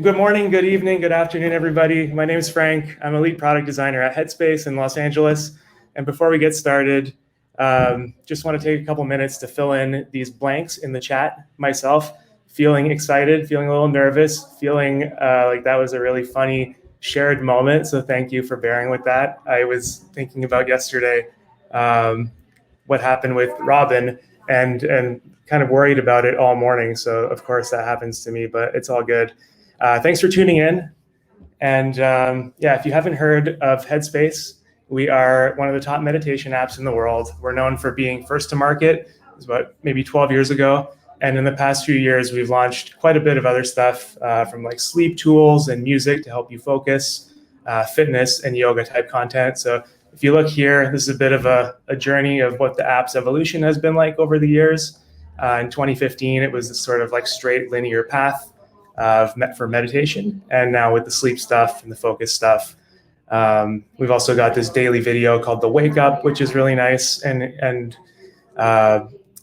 Good morning, good evening, good afternoon, everybody. My name is Frank. I'm a lead product designer at Headspace in Los Angeles. And before we get started, just want to take a couple minutes to fill in these blanks in the chat myself. Feeling excited, feeling a little nervous, feeling like that was a really funny shared moment. So thank you for bearing with that. I was thinking about yesterday what happened with Robin and kind of worried about it all morning. So of course that happens to me, but it's all good. Thanks for tuning in. And yeah, if you haven't heard of Headspace, we are one of the top meditation apps in the world. We're known for being first to market. It was about maybe 12 years ago. And in the past few years, we've launched quite a bit of other stuff from like sleep tools and music to help you focus, fitness and yoga type content. So if you look here, this is a bit of a journey of what the app's evolution has been like over the years. In 2015, it was this sort of like straight linear path for meditation. And now with the sleep stuff and the focus stuff, we've also got this daily video called the Wake Up, which is really nice and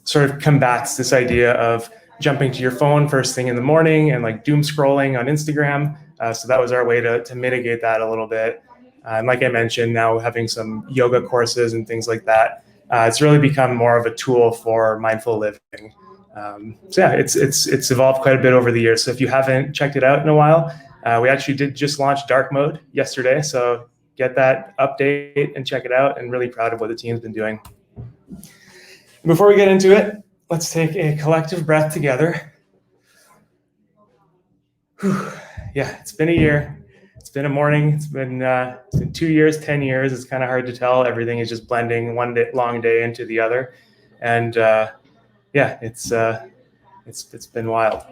sort of combats this idea of jumping to your phone first thing in the morning and like doom scrolling on Instagram. So that was our way to mitigate that a little bit. And like I mentioned, now having some yoga courses and things like that, it's really become more of a tool for mindful living. So yeah, it's evolved quite a bit over the years. So if you haven't checked it out in a while, we actually did just launch dark mode yesterday. So get that update and check it out, and really proud of what the team's been doing. Before we get into it, let's take a collective breath together. Whew. Yeah, it's been a year. It's been a morning. It's been 2 years, 10 years. It's kind of hard to tell. Everything is just blending one long day into the other. And yeah, it's been wild.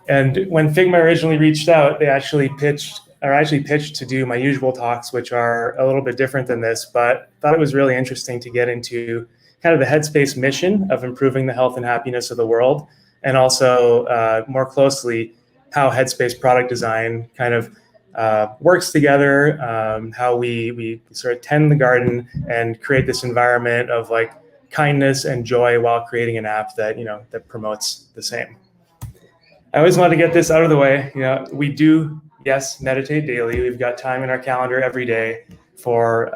And when Figma originally reached out, they actually pitched to do my usual talks, which are a little bit different than this, but thought it was really interesting to get into kind of the Headspace mission of improving the health and happiness of the world, and also more closely how Headspace Product Design kind of works together, how we sort of tend the garden and create this environment of like kindness and joy while creating an app that, that promotes the same. I always want to get this out of the way. We do, yes, meditate daily. We've got time in our calendar every day for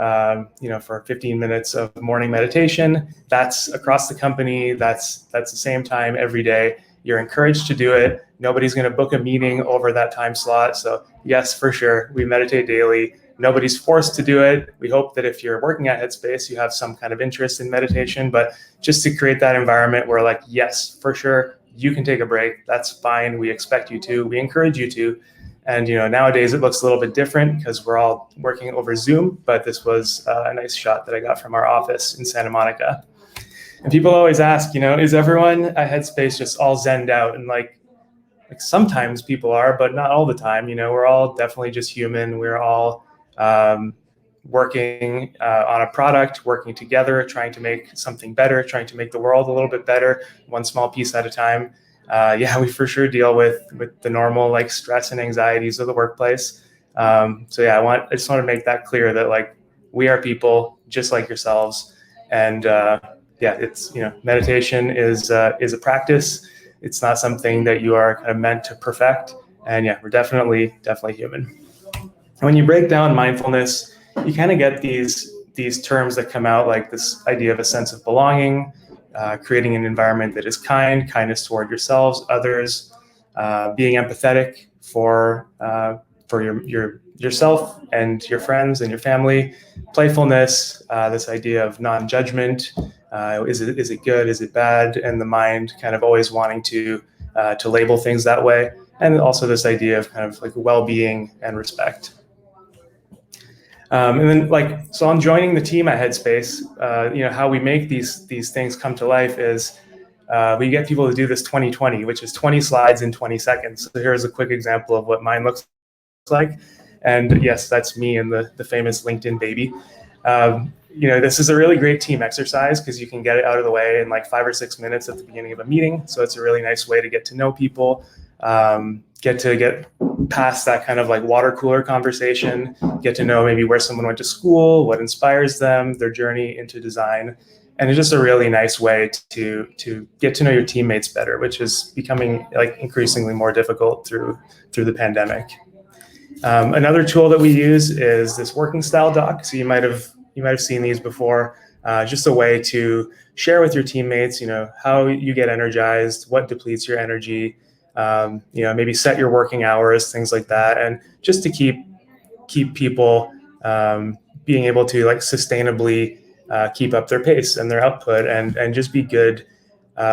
15 minutes of morning meditation. That's across the company. That's the same time every day. You're encouraged to do it. Nobody's going to book a meeting over that time slot. So yes, for sure, we meditate daily. Nobody's forced to do it. We hope that if you're working at Headspace, you have some kind of interest in meditation, but just to create that environment where like, yes, for sure, you can take a break. That's fine. We expect you to. We encourage you to. And nowadays it looks a little bit different because we're all working over Zoom, but this was a nice shot that I got from our office in Santa Monica. And people always ask, is everyone at Headspace just all zenned out? And like sometimes people are, but not all the time. We're all definitely just human. We're all working on a product, working together, trying to make something better, trying to make the world a little bit better, one small piece at a time. Yeah, we for sure deal with the normal like stress and anxieties of the workplace. So yeah, I just want to make that clear that like we are people just like yourselves, and yeah, it's meditation is a practice. It's not something that you are kind of meant to perfect. And yeah, we're definitely human. And when you break down mindfulness, you kind of get these terms that come out, like this idea of a sense of belonging, creating an environment that is kindness toward yourselves, others, being empathetic for yourself and your friends and your family, playfulness, this idea of non-judgment. Is it good? Is it bad? And the mind kind of always wanting to label things that way. And also this idea of kind of like well-being and respect. And then so I'm joining the team at Headspace. How we make these things come to life is we get people to do this 20/20, which is 20 slides in 20 seconds. So here's a quick example of what mine looks like. And yes, that's me and the famous LinkedIn baby. This is a really great team exercise because you can get it out of the way in like 5 or 6 minutes at the beginning of a meeting. So it's a really nice way to get to know people, get past that kind of like water cooler conversation, get to know maybe where someone went to school, what inspires them, their journey into design. And it's just a really nice way to get to know your teammates better, which is becoming like increasingly more difficult through the pandemic. Another tool that we use is this working style doc. So you might have seen these before. Just a way to share with your teammates, how you get energized, what depletes your energy, maybe set your working hours, things like that, and just to keep people being able to like sustainably keep up their pace and their output, and just be good,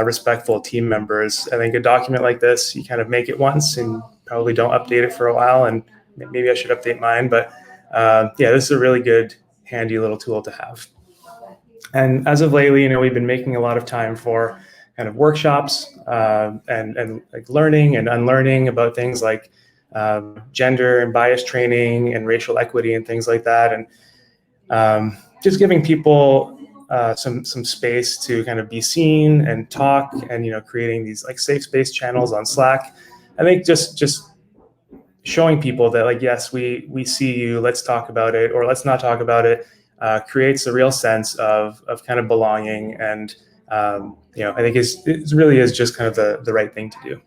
respectful team members. I think a document like this, you kind of make it once and probably don't update it for a while, and maybe I should update mine, but yeah, this is a really good, handy little tool to have. And as of lately, we've been making a lot of time for kind of workshops and like learning and unlearning about things like gender and bias training and racial equity and things like that, and just giving people some space to kind of be seen and talk, and creating these like safe space channels on Slack. I think just showing people that like, yes, we see you, let's talk about it, or let's not talk about it, creates a real sense of kind of belonging, and I think it really is just kind of the right thing to do.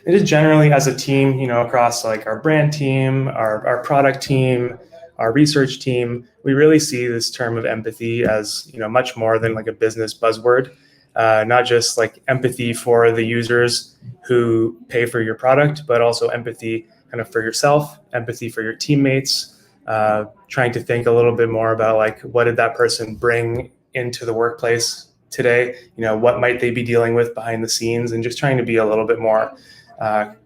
It is generally, as a team, across like our brand team, our product team, our research team, we really see this term of empathy as much more than like a business buzzword. Not just like empathy for the users who pay for your product, but also empathy kind of for yourself, empathy for your teammates, trying to think a little bit more about like, what did that person bring into the workplace today? What might they be dealing with behind the scenes, and just trying to be a little bit more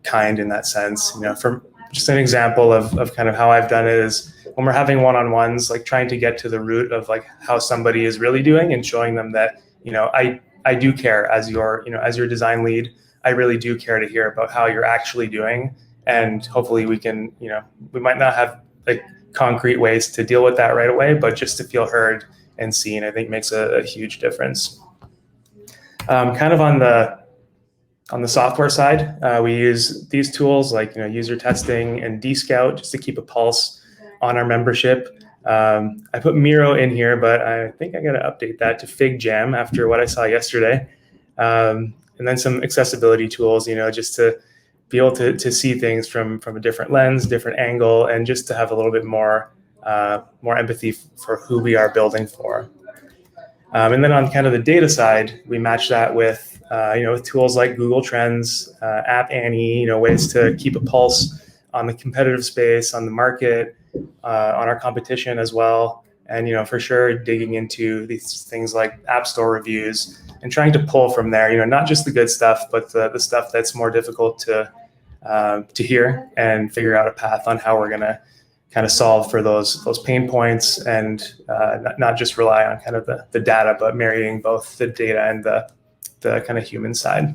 kind in that sense. From just an example of kind of how I've done it is when we're having one-on-ones, like trying to get to the root of like how somebody is really doing, and showing them that, I do care as your design lead. I really do care to hear about how you're actually doing. And hopefully we can, we might not have like concrete ways to deal with that right away, but just to feel heard and seen, I think makes a huge difference. Kind of on the software side, we use these tools like user testing and Dscout just to keep a pulse on our membership. I put Miro in here, but I think I got to update that to FigJam after what I saw yesterday. And then some accessibility tools, just to be able to see things from a different lens, different angle, and just to have a little bit more empathy for who we are building for. And then on kind of the data side, we match that with with tools like Google Trends, App Annie, ways to keep a pulse on the competitive space, on the market, on our competition as well. And, for sure, digging into these things like App Store reviews and trying to pull from there, not just the good stuff, but the stuff that's more difficult to hear, and figure out a path on how we're going to kind of solve for those pain points, and not just rely on kind of the data, but marrying both the data and the kind of human side.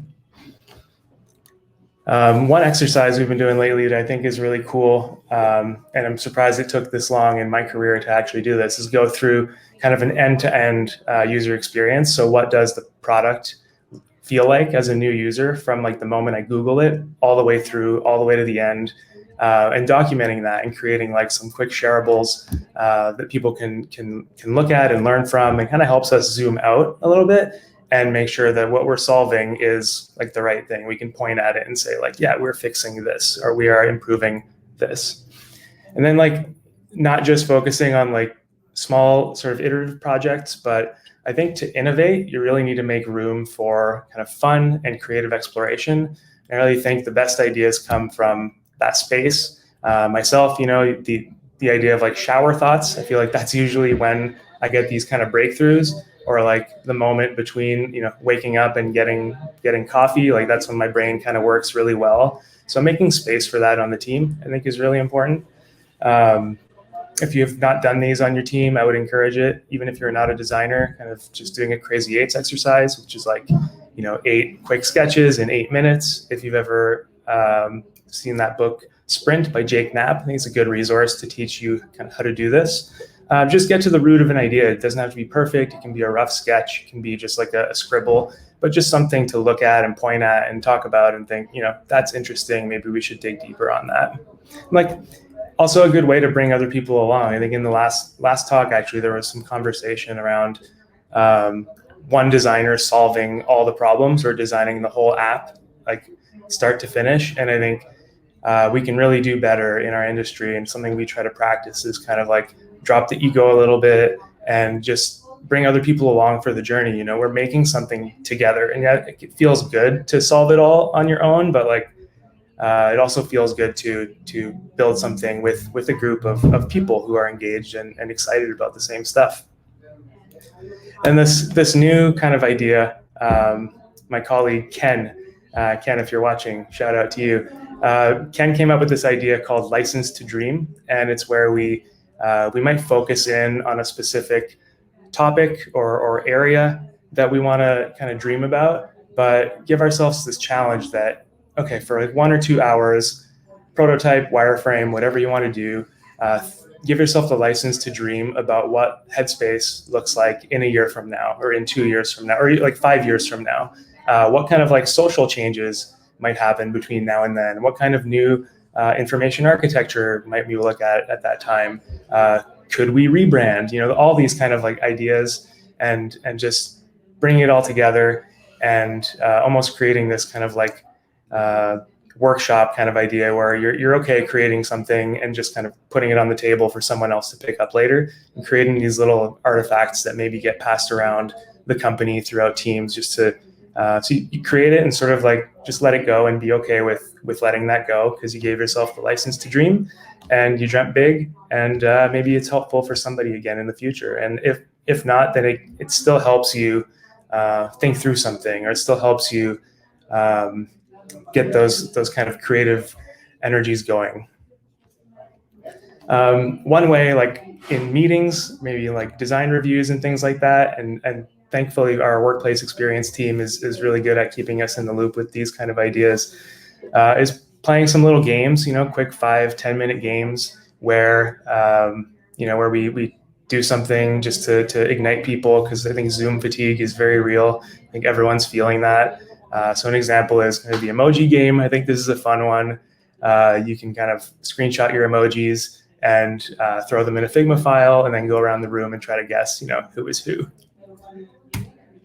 One exercise we've been doing lately that I think is really cool, and I'm surprised it took this long in my career to actually do this, is go through kind of an end-to-end user experience. So what does the product feel like as a new user from like the moment I Google it all the way to the end, and documenting that and creating like some quick shareables that people can look at and learn from, and kind of helps us zoom out a little bit and make sure that what we're solving is like the right thing. We can point at it and say like, yeah, we're fixing this, or we are improving this. And then like not just focusing on like small sort of iterative projects, but I think to innovate, you really need to make room for kind of fun and creative exploration. I really think the best ideas come from that space. Myself, the idea of like shower thoughts, I feel like that's usually when I get these kind of breakthroughs, or like the moment between, waking up and getting coffee, like that's when my brain kind of works really well. So making space for that on the team, I think, is really important. If you've not done these on your team, I would encourage it, even if you're not a designer, kind of just doing a crazy 8s exercise, which is like, 8 quick sketches in 8 minutes. If you've ever seen that book, Sprint by Jake Knapp, I think it's a good resource to teach you kind of how to do this. Just get to the root of an idea. It doesn't have to be perfect. It can be a rough sketch. It can be just like a scribble, but just something to look at and point at and talk about and think, that's interesting. Maybe we should dig deeper on that. Like, also a good way to bring other people along. I think in the last talk, actually, there was some conversation around one designer solving all the problems or designing the whole app, like start to finish. And I think we can really do better in our industry. And something we try to practice is kind of like drop the ego a little bit and just bring other people along for the journey. We're making something together, and yet it feels good to solve it all on your own, but like it also feels good to build something with a group of people who are engaged and excited about the same stuff. And this new kind of idea, my colleague Ken, if you're watching, shout out to you. Ken came up with this idea called License to Dream, and it's where we might focus in on a specific topic or area that we want to kind of dream about, but give ourselves this challenge that, okay, for like 1 or 2 hours, prototype, wireframe, whatever you want to do, give yourself the license to dream about what Headspace looks like in a year from now, or in 2 years from now, or like 5 years from now. What kind of like social changes might happen between now and then? What kind of new information architecture might we look at that time? Could we rebrand? All these kind of like ideas, and just bringing it all together and almost creating this kind of like workshop kind of idea where you're okay creating something and just kind of putting it on the table for someone else to pick up later, and creating these little artifacts that maybe get passed around the company throughout teams, just to so you create it and sort of like just let it go and be okay with letting that go, because you gave yourself the license to dream and you dreamt big, and maybe it's helpful for somebody again in the future. And if not, then it still helps you think through something, or it still helps you get those kind of creative energies going. One way, like in meetings, maybe like design reviews and things like that, and thankfully our workplace experience team is really good at keeping us in the loop with these kind of ideas, is playing some little games, quick 5-10 minute games where where we do something just to ignite people, because I think Zoom fatigue is very real. I think everyone's feeling that. So an example is kind of the emoji game. I think this is a fun one. You can kind of screenshot your emojis and throw them in a Figma file, and then go around the room and try to guess, who is who.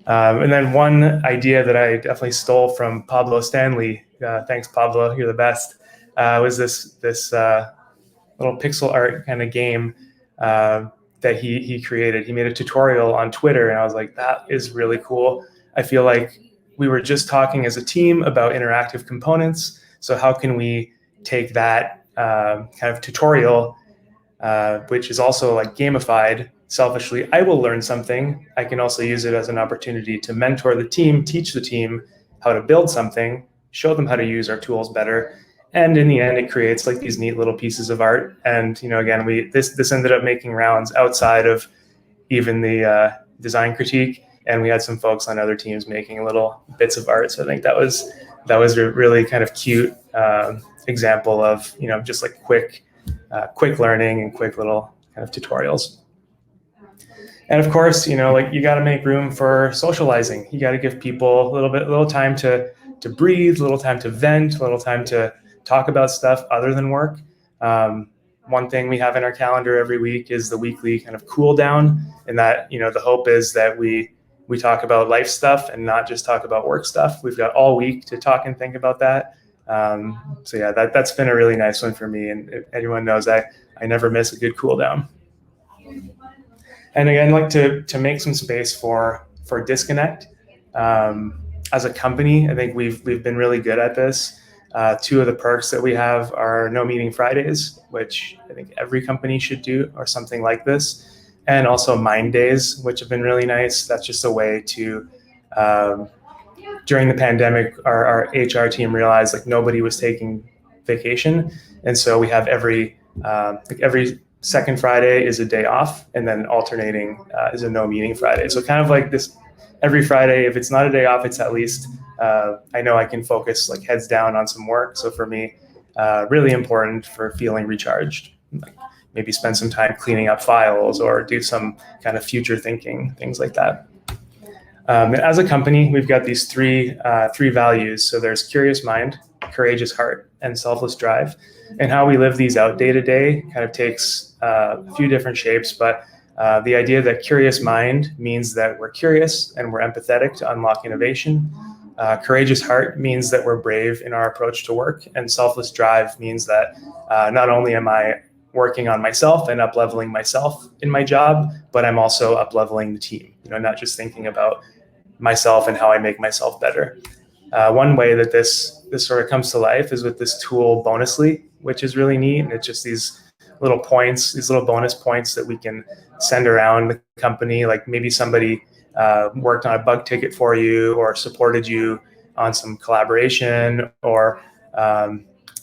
And then one idea that I definitely stole from Pablo Stanley, thanks Pablo, you're the best, was this little pixel art kind of game that he created. He made a tutorial on Twitter, and I was like, that is really cool. I feel like we were just talking as a team about interactive components. So how can we take that kind of tutorial, which is also like gamified, selfishly, I will learn something. I can also use it as an opportunity to mentor the team, teach the team how to build something, show them how to use our tools better. And in the end, it creates like these neat little pieces of art. And, again, this ended up making rounds outside of even the design critique. And we had some folks on other teams making little bits of art. So I think that was a really kind of cute example of, just like quick learning and quick little kind of tutorials. And of course, like you got to make room for socializing. You got to give people a little time to breathe, a little time to vent, a little time to talk about stuff other than work. One thing we have in our calendar every week is the weekly kind of cool down, and that, the hope is that we talk about life stuff and not just talk about work stuff. We've got all week to talk and think about that. So yeah, that's been a really nice one for me. And everyone knows I never miss a good cool down. And again, like to make some space for disconnect. As a company, I think we've been really good at this. Two of the perks that we have are no meeting Fridays, which I think every company should do, or something like this. And also Mind Days, which have been really nice. That's just a way to, during the pandemic, our HR team realized like nobody was taking vacation. And so we have every second Friday is a day off, and then alternating is a no meeting Friday. So kind of like this, every Friday, if it's not a day off, it's at least, I know I can focus like heads down on some work. So for me, really important for feeling recharged. Like maybe spend some time cleaning up files or do some kind of future thinking, things like that. As a company, we've got these three values. So there's curious mind, courageous heart, and selfless drive. And how we live these out day to day kind of takes a few different shapes, but The idea that curious mind means that we're curious and we're empathetic to unlock innovation. Courageous heart means that we're brave in our approach to work, and selfless drive means that not only am I working on myself and up-leveling myself in my job, but I'm also up-leveling the team, not just thinking about myself and how I make myself better. One way that this sort of comes to life is with this tool Bonusly, which is really neat. And it's just these little points, these little bonus points that we can send around the company. Like maybe somebody worked on a bug ticket for you or supported you on some collaboration, or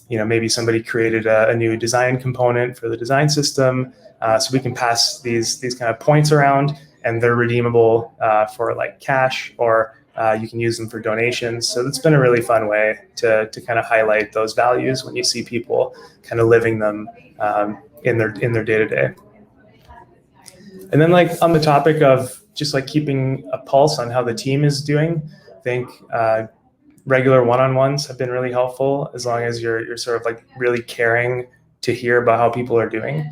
maybe somebody created a new design component for the design system. So we can pass these kind of points around, and they're redeemable for like cash, or you can use them for donations. So it's been a really fun way to kind of highlight those values when you see people kind of living them in their day-to-day. And then like on the topic of just like keeping a pulse on how the team is doing, I think regular one-on-ones have been really helpful, as long as you're sort of like really caring to hear about how people are doing.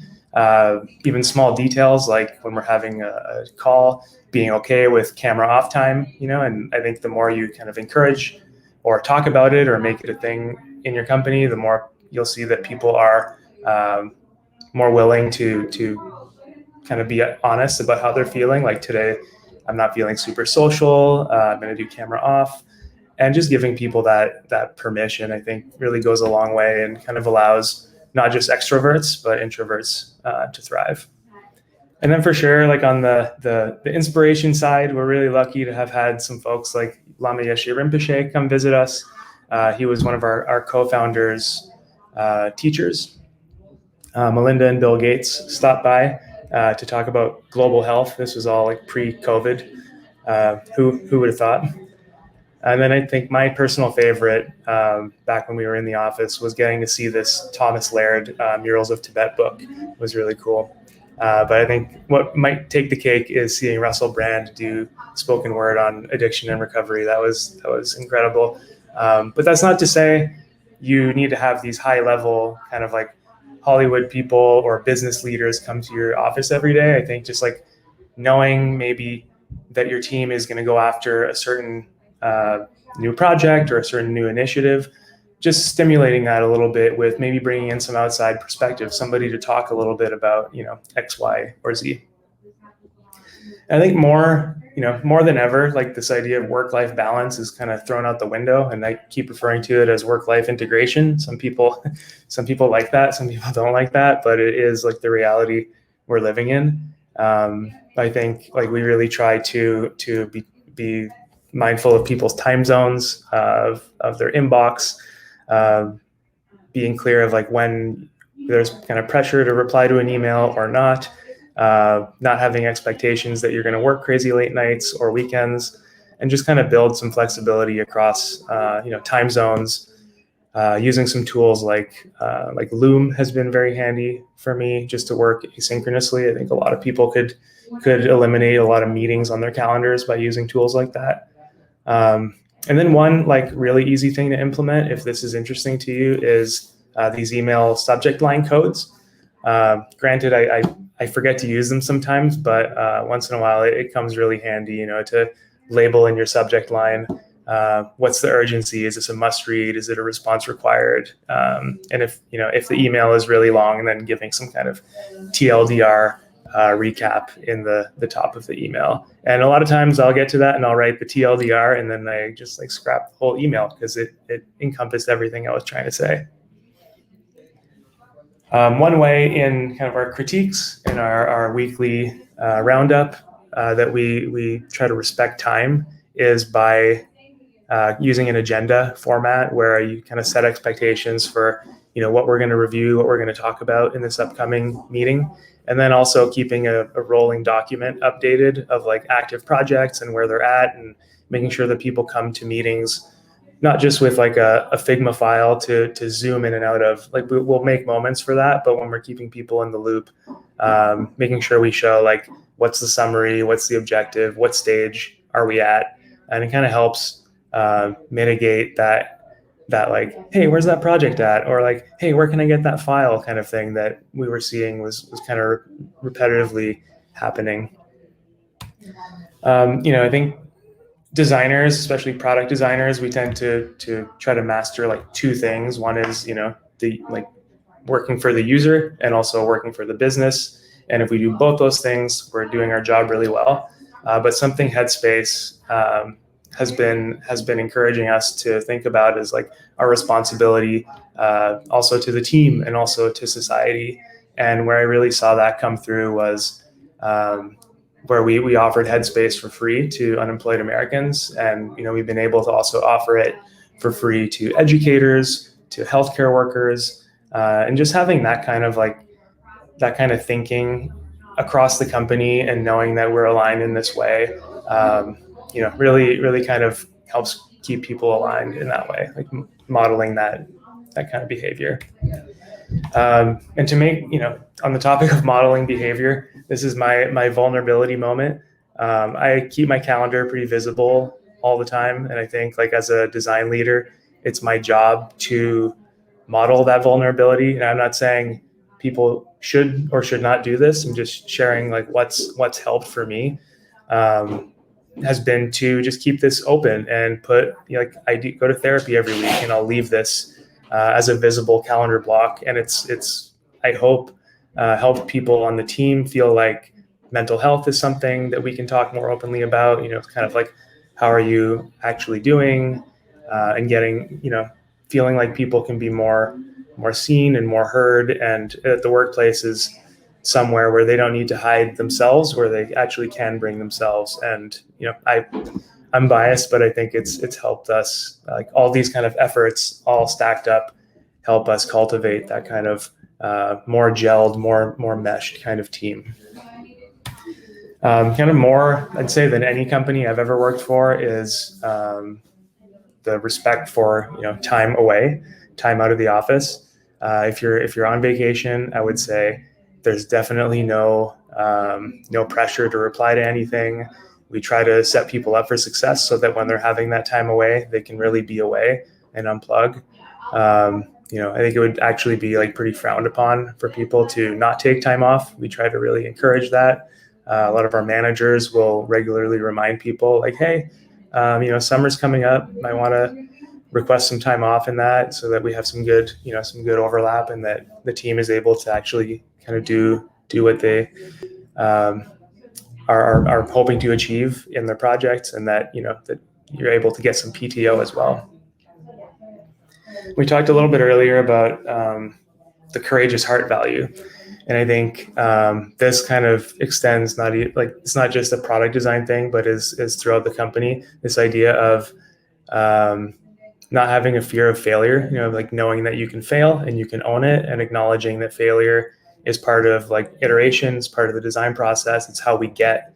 Even small details like when we're having a call, being okay with camera off time, and I think the more you kind of encourage or talk about it or make it a thing in your company, the more you'll see that people are more willing to kind of be honest about how they're feeling. Like today, I'm not feeling super social. I'm going to do camera off. And just giving people that permission, I think, really goes a long way and kind of allows not just extroverts, but introverts to thrive. And then for sure, like on the inspiration side, we're really lucky to have had some folks like Lama Yeshe Rinpoche come visit us. He was one of our co-founders' teachers. Melinda and Bill Gates stopped by to talk about global health. This was all like pre-COVID. Who would have thought? And then I think my personal favorite back when we were in the office was getting to see this Thomas Laird Murals of Tibet book. It was really cool. But I think what might take the cake is seeing Russell Brand do spoken word on addiction and recovery. That was incredible. But that's not to say you need to have these high level kind of like Hollywood people or business leaders come to your office every day. I think just like knowing maybe that your team is going to go after a certain new project or a certain new initiative, just stimulating that a little bit with maybe bringing in some outside perspective, somebody to talk a little bit about, X, Y, or Z. And I think more than ever, like this idea of work-life balance is kind of thrown out the window, and I keep referring to it as work-life integration. Some people like that, some people don't like that, but it is like the reality we're living in. I think like we really try to be mindful of people's time zones, of their inbox, being clear of like when there's kind of pressure to reply to an email or not having expectations that you're going to work crazy late nights or weekends, and just kind of build some flexibility across time zones. Using some tools like Loom has been very handy for me just to work asynchronously. I think a lot of people could eliminate a lot of meetings on their calendars by using tools like that. And then one like really easy thing to implement, if this is interesting to you, is these email subject line codes. Granted, I forget to use them sometimes, but once in a while it comes really handy, to label in your subject line what's the urgency. Is this a must read? Is it a response required? And if the email is really long, then giving some kind of TLDR recap in the top of the email. And a lot of times I'll get to that and I'll write the TLDR, and then I just like scrap the whole email because it encompassed everything I was trying to say. One way in kind of our critiques in our weekly roundup that we try to respect time is by using an agenda format where you kind of set expectations for what we're going to review, what we're going to talk about in this upcoming meeting, and then also keeping a rolling document updated of like active projects and where they're at, and making sure that people come to meetings not just with like a Figma file to zoom in and out of. Like we'll make moments for that, but when we're keeping people in the loop, making sure we show like what's the summary, what's the objective, what stage are we at, and it kind of helps mitigate that like, hey, where's that project at, or like, hey, where can I get that file kind of thing that we were seeing was kind of repetitively happening. I think designers, especially product designers, we tend to try to master like two things. One is, the like working for the user and also working for the business. And if we do both those things, we're doing our job really well. But something Headspace has been encouraging us to think about is like our responsibility also to the team and also to society. And where I really saw that come through was where we offered Headspace for free to unemployed Americans. And, we've been able to also offer it for free to educators, to healthcare workers, and just having that kind of thinking across the company and knowing that we're aligned in this way, really kind of helps keep people aligned in that way, like modeling that kind of behavior. And to make, on the topic of modeling behavior, this is my vulnerability moment. I keep my calendar pretty visible all the time. And I think like as a design leader, it's my job to model that vulnerability. And I'm not saying people should or should not do this. I'm just sharing like what's helped for me. Has been to just keep this open and put, I go to therapy every week and I'll leave this as a visible calendar block. And it's I hope help people on the team feel like mental health is something that we can talk more openly about, kind of like, how are you actually doing, and getting, feeling like people can be more seen and more heard, and at the workplace is somewhere where they don't need to hide themselves, where they actually can bring themselves. And I'm biased, but I think it's helped us, like all these kind of efforts all stacked up help us cultivate that kind of more gelled, more meshed kind of team. Kind of more, I'd say, than any company I've ever worked for is the respect for time away, time out of the office. If you're on vacation, I would say there's definitely no pressure to reply to anything. We try to set people up for success so that when they're having that time away, they can really be away and unplug. I think it would actually be like pretty frowned upon for people to not take time off. We try to really encourage that. A lot of our managers will regularly remind people like, hey, summer's coming up. I want to request some time off in that so that we have some good overlap and that the team is able to actually kind of do what they are hoping to achieve in their projects, and that, that you're able to get some PTO as well. We talked a little bit earlier about the courageous heart value. And I think this kind of extends it's not just a product design thing, but is throughout the company. This idea of not having a fear of failure, like knowing that you can fail and you can own it, and acknowledging that failure is part of like iterations, part of the design process. It's how we get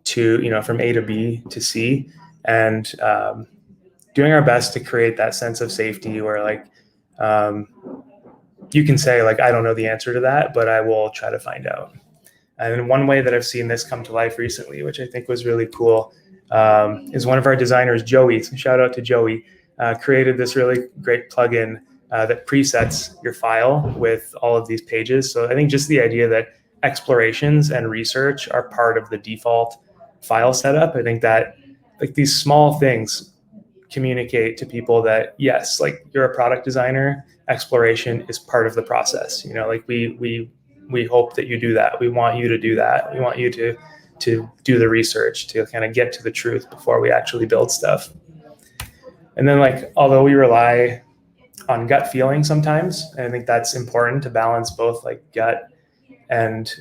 to, from A to B to C, and doing our best to create that sense of safety where like, you can say like, I don't know the answer to that, but I will try to find out. And one way that I've seen this come to life recently, which I think was really cool, is one of our designers, Joey, so shout out to Joey, created this really great plugin that presets your file with all of these pages. So I think just the idea that explorations and research are part of the default file setup, I think that like these small things communicate to people that yes, like you're a product designer, exploration is part of the process. Like we hope that you do that. We want you to do that. We want you to do the research to kind of get to the truth before we actually build stuff. And then like, although we rely on gut feeling sometimes, and I think that's important to balance both like gut and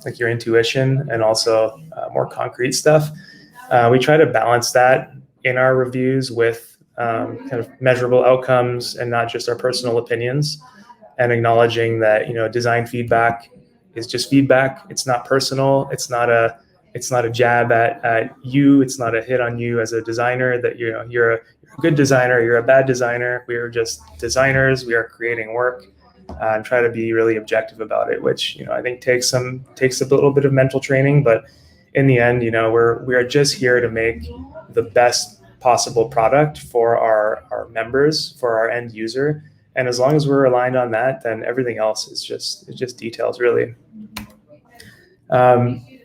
like your intuition and also more concrete stuff. We try to balance that in our reviews with kind of measurable outcomes and not just our personal opinions, and acknowledging that, design feedback is just feedback. It's not personal. It's not a jab at you. It's not a hit on you as a designer that you're a good designer, you're a bad designer. We are just designers. We are creating work, and try to be really objective about it, which, I think takes a little bit of mental training, but in the end, we are just here to make the best possible product for our members, for our end user. And as long as we're aligned on that, then everything else is just details, really.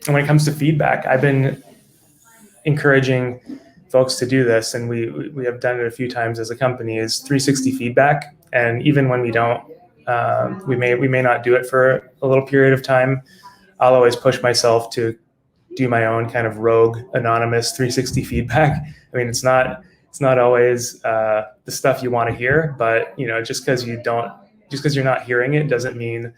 And when it comes to feedback, I've been encouraging folks to do this, and we have done it a few times as a company, is 360 feedback. And even when we don't, we may not do it for a little period of time, I'll always push myself to do my own kind of rogue anonymous 360 feedback. I mean, it's not always the stuff you want to hear, but just because you're not hearing it doesn't mean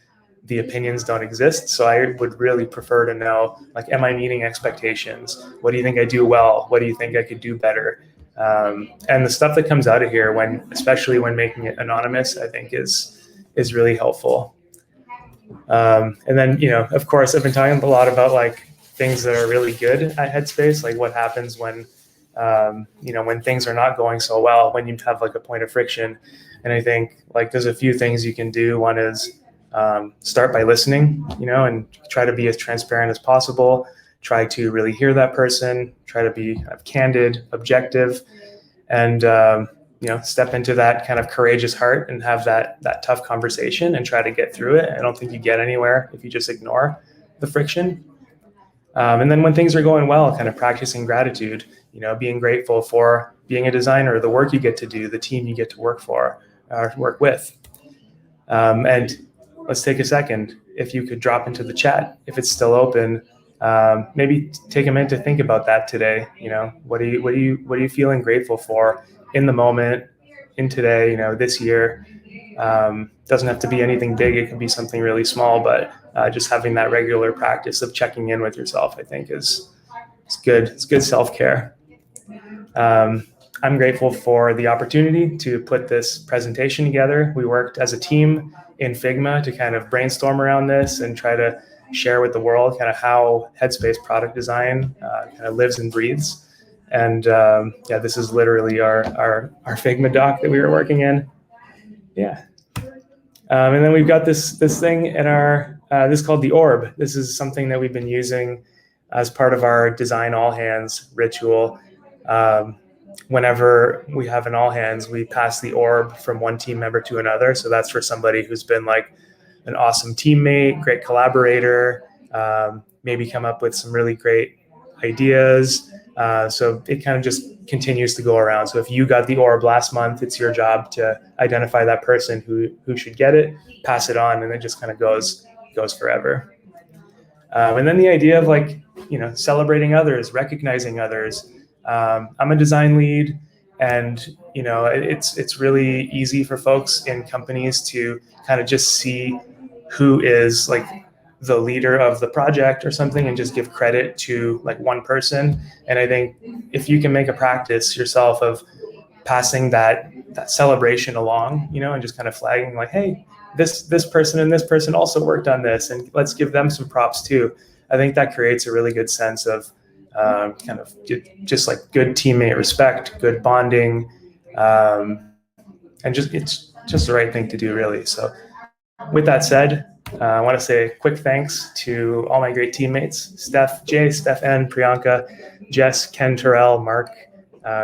the opinions don't exist. So I would really prefer to know, like, am I meeting expectations? What do you think I do well? What do you think I could do better? And the stuff that comes out of here, especially when making it anonymous, I think is really helpful. And then, of course, I've been talking a lot about like things that are really good at Headspace, like what happens when, when things are not going so well, when you have like a point of friction. And I think like there's a few things you can do. One is start by listening, and try to be as transparent as possible. Try to really hear that person. Try to be kind of candid, objective, and step into that kind of courageous heart and have that tough conversation and try to get through it. I don't think you get anywhere if you just ignore the friction. And then when things are going well, kind of practicing gratitude, being grateful for being a designer, the work you get to do, the team you get to work with. And let's take a second. If you could drop into the chat, if it's still open, maybe take a minute to think about that today. What are you feeling grateful for in the moment, in today, this year? Doesn't have to be anything big. It can be something really small, but just having that regular practice of checking in with yourself, I think is good. It's good self-care. I'm grateful for the opportunity to put this presentation together. We worked as a team in Figma to kind of brainstorm around this and try to share with the world kind of how Headspace Product Design kind of lives and breathes. And this is literally our Figma doc that we were working in. Yeah. And then we've got this thing in our, this is called the orb. This is something that we've been using as part of our design all hands ritual. Whenever we have an all hands, we pass the orb from one team member to another. So that's for somebody who's been like an awesome teammate, great collaborator, maybe come up with some really great ideas. So it kind of just continues to go around. So if you got the orb last month, it's your job to identify that person who should get it, pass it on, and it just kind of goes forever. And then the idea of like, celebrating others, recognizing others. I'm a design lead, and it's really easy for folks in companies to kind of just see who is like the leader of the project or something and just give credit to like one person. And I think if you can make a practice yourself of passing that celebration along, and just kind of flagging like, hey, this person and this person also worked on this, and let's give them some props too. I think that creates a really good sense of kind of just like good teammate respect, good bonding, and it's just the right thing to do, really. So with that said, I want to say a quick thanks to all my great teammates: Steph J, Steph N, Priyanka, Jess, Ken, Terrell, Mark,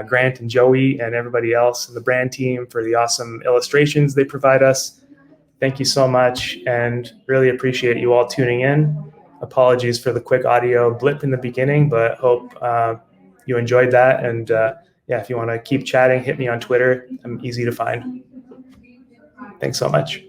Grant, and Joey, and everybody else in the brand team for the awesome illustrations they provide us. Thank you so much, and really appreciate you all tuning in. Apologies for the quick audio blip in the beginning, but hope you enjoyed that. And if you want to keep chatting, hit me on Twitter. I'm easy to find. Thanks so much.